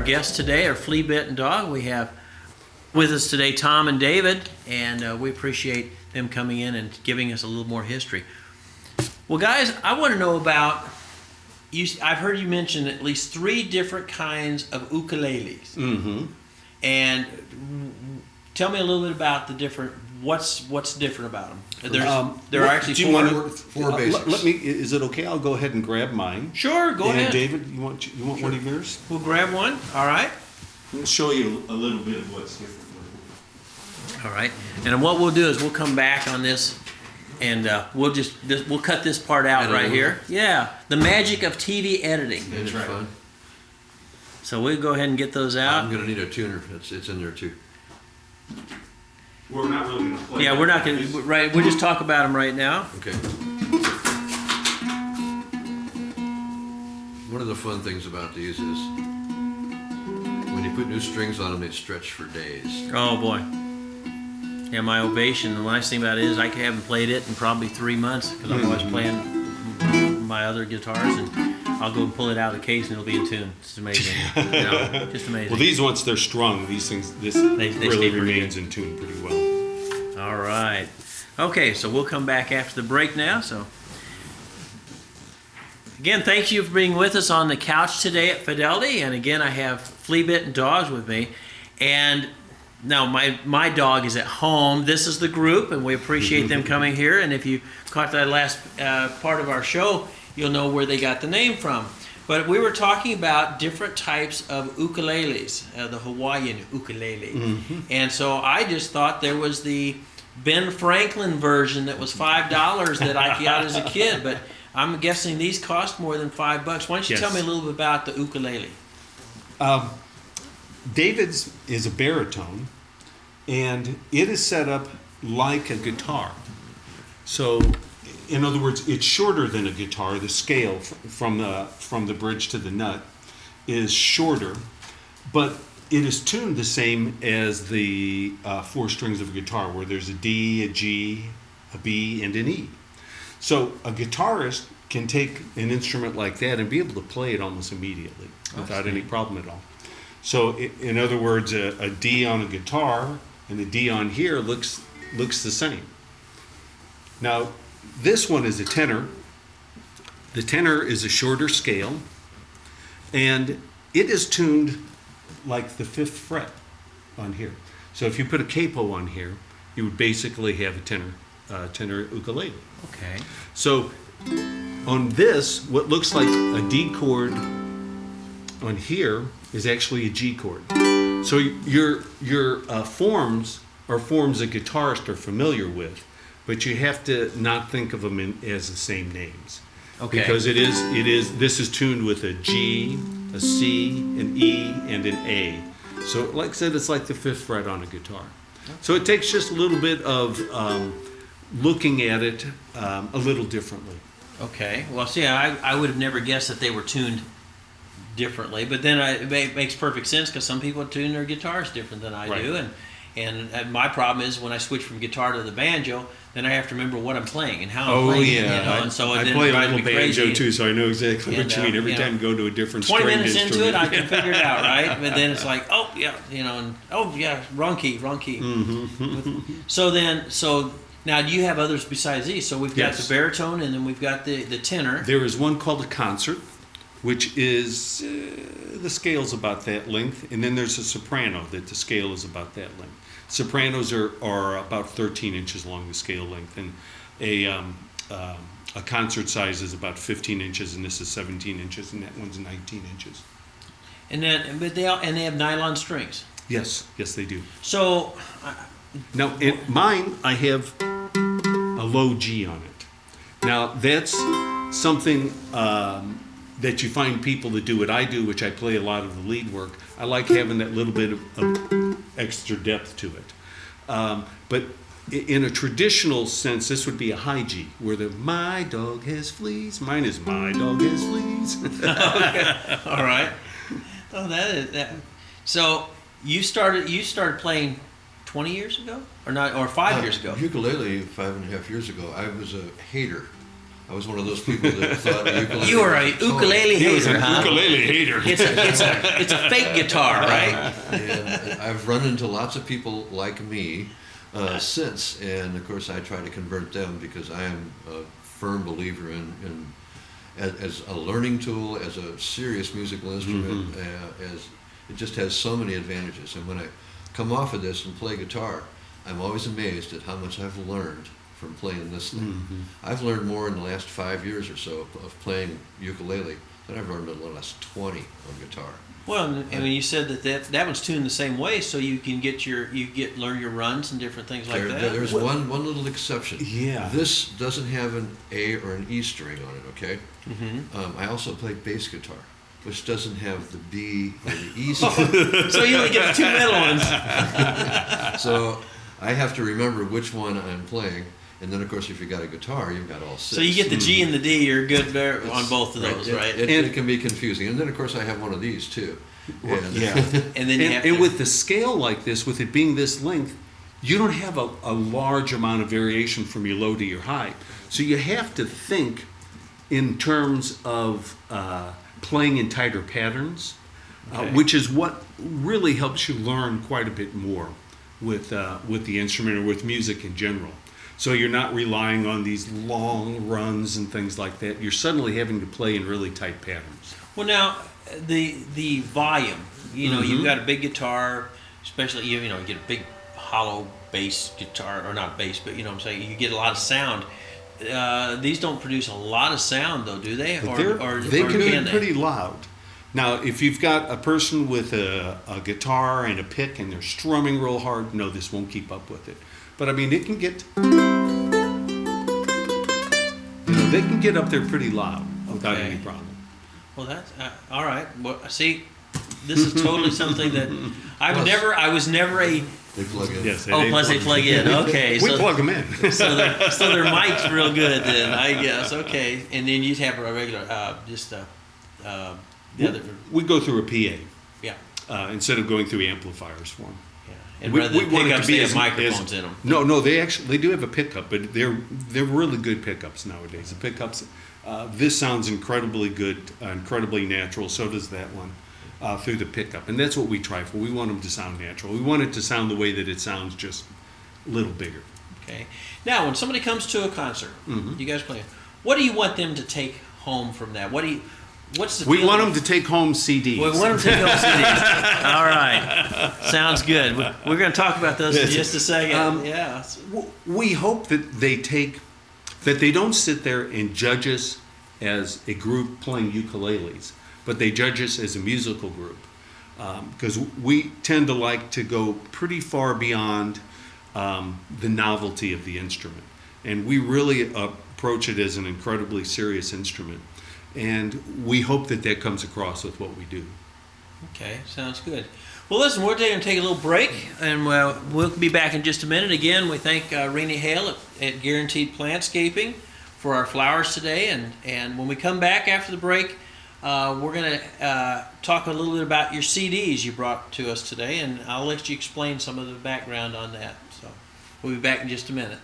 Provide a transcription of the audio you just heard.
guests today are Flea, Bitten, Dawg. We have with us today Tom and David, and we appreciate them coming in and giving us a little more history. Well, guys, I want to know about you. I've heard you mention at least 3 different kinds of ukuleles. Mm-hmm. And tell me a little bit about the different. What's different about them? There are actually do you want four basics. Let me. Is it okay? I'll go ahead and grab mine. Sure, go ahead. And David, you want Sure. one of yours? We'll grab one. All right. I'll show you a little bit of what's different. All right. And what we'll do is we'll come back on this, and we'll cut this part out right here. Yeah, the magic of TV editing. That's right. Fun. So we'll go ahead and get those out. I'm going to need a tuner. It's in there too. We're not really going to play. Yeah, we're not going to. Right. We'll just talk about them right now. Okay. One of the fun things about these is when you put new strings on them, they stretch for days. Oh boy. Yeah, my Ovation. The nice thing about it is I haven't played it in probably 3 months because I'm always playing my other guitars, and I'll go and pull it out of the case and it'll be in tune. It's amazing. Just amazing. Well, these once they're strung, these things They really stay remains in tune pretty well. All right. Okay, so we'll come back after the break now. So again, thank you for being with us on the couch today at Fidelity. And again, I have Flea, Bitten, Dawg with me. And now my dog is at home. This is the group, and we appreciate them coming here. And if you caught that last part of our show, you'll know where they got the name from. But we were talking about different types of ukuleles, the Hawaiian ukulele. Mm-hmm. And so I just thought there was the Ben Franklin version that was $5 that I got as a kid. But I'm guessing these cost more than $5. Why don't you tell me a little bit about the ukulele? David's is a baritone, and it is set up like a guitar. So, in other words, it's shorter than a guitar. The scale from the bridge to the nut is shorter, but it is tuned the same as the 4 strings of a guitar, where there's a D, a G, a B, and an E. So a guitarist can take an instrument like that and be able to play it almost immediately without any problem at all. So, in other words, a D on a guitar and a D on here looks the same. Now, this one is a tenor. The tenor is a shorter scale, and it is tuned like the 5th fret on here. So, if you put a capo on here, you would basically have a tenor ukulele. Okay. So, on this, what looks like a D chord on here is actually a G chord. So your forms are forms a guitarist are familiar with, but you have to not think of them as the same names. Okay. Because this is tuned with a G, a C, an E, and an A. So like I said, it's like the 5th fret on a guitar. So it takes just a little bit of looking at it a little differently. Okay. Well, see, I would have never guessed that they were tuned differently, but then it makes perfect sense because some people tune their guitars different than I do, and my problem is when I switch from guitar to the banjo, then I have to remember what I'm playing and how I'm playing. Yeah. And so I then play it a drives little me banjo crazy. too, so I know exactly what you mean. Every time you go to a different 20 stringed minutes instrument. into it, I can figure it out, right? But then it's like, oh yeah, wrong key. Mm-hmm. So now do you have others besides these? So we've got the baritone, and then we've got the tenor. There is one called a concert, which is the scale's about that length, and then there's a soprano that the scale is about that length. Sopranos are about 13 inches along the scale length, and a concert size is about 15 inches, and this is 17 inches, and that one's 19 inches. And then, they have nylon strings. Yes, they do. So Now, in mine, I have a low G on it. Now, that's something that you find people that do what I do, which I play a lot of the lead work. I like having that little bit of extra depth to it. But in a traditional sense, this would be a high G, where my dog has fleas. Mine is my dog has fleas. Okay. All right. Oh, that is that. So you started playing 20 years ago, or 5 years ago? Ukulele 5.5 years ago. I was a hater I was one of those people that thought a ukulele. You are a was a toy. ukulele He was hater, an huh? ukulele hater. It's a fake guitar, right? And I've run into lots of people like me since, and of course I try to convert them because I am a firm believer in as a learning tool, as a serious musical instrument, as it just has so many advantages. And when I come off of this and play guitar, I'm always amazed at how much I've learned from playing this thing. I've learned more in the last 5 years or so of playing ukulele than I've learned in the last 20 on guitar. Well, and when you said that one's tuned the same way, so you can learn your runs and different things like that. There's one little exception. Yeah. This doesn't have an A or an E string on it, okay? I also play bass guitar, which doesn't have the B or the E string. So you only get the two middle ones. So I have to remember which one I'm playing. And then, of course, if you got a guitar, you've got all six. So you get the G and the D, you're good there on both of those, right? It can be confusing. And then, of course, I have one of these, too. And Yeah. And then you have to... And with the scale like this, with it being this length, you don't have a large amount of variation from your low to your high. So you have to think in terms of playing in tighter patterns, Okay. which is what really helps you learn quite a bit more with the instrument or with music in general. So you're not relying on these long runs and things like that. You're suddenly having to play in really tight patterns. Well, now, the volume, you've got a big guitar, especially, you get a big hollow bass guitar, or not bass, but you know what I'm saying, you get a lot of sound. These don't produce a lot of sound, though, do they? They can be pretty loud. Now, if you've got a person with a guitar and a pick and they're strumming real hard, no, this won't keep up with it. But I mean, it can get, they can get up there pretty loud without Okay. any problem. Well, that's all right. Well, see, this is totally something that I was never a. they plug in. Yes. Plus they plug in. Okay, We so plug them in. so their mic's real good then, I guess. Okay, and then you'd have a regular the other. We go through a PA Yeah. instead of going through amplifiers for them. Yeah. And rather than pickups, they have microphones in them. No, they do have a pickup, but they're really good pickups nowadays. The pickups, this sounds incredibly good, incredibly natural. So does that one through the pickup, and that's what we try for. We want them to sound natural. We want it to sound the way that it sounds, just a little bigger. Okay. Now, when somebody comes to a concert, you guys play. What do you want them to take home from that? What's the We feeling? want them to take home CDs. We want them to take home CDs. All right. Sounds good. We're going to talk about those in just a second. Yeah. We hope that they don't sit there and judge us as a group playing ukuleles, but they judge us as a musical group, because we tend to like to go pretty far beyond the novelty of the instrument, and we really approach it as an incredibly serious instrument, and we hope that comes across with what we do. Okay, sounds good. Well, listen, we're going to take a little break, and we'll be back in just a minute. Again, we thank Renee Hale at Guaranteed Plantscaping for our flowers today, and when we come back after the break, we're going to talk a little bit about your CDs you brought to us today, and I'll let you explain some of the background on that. So we'll be back in just a minute.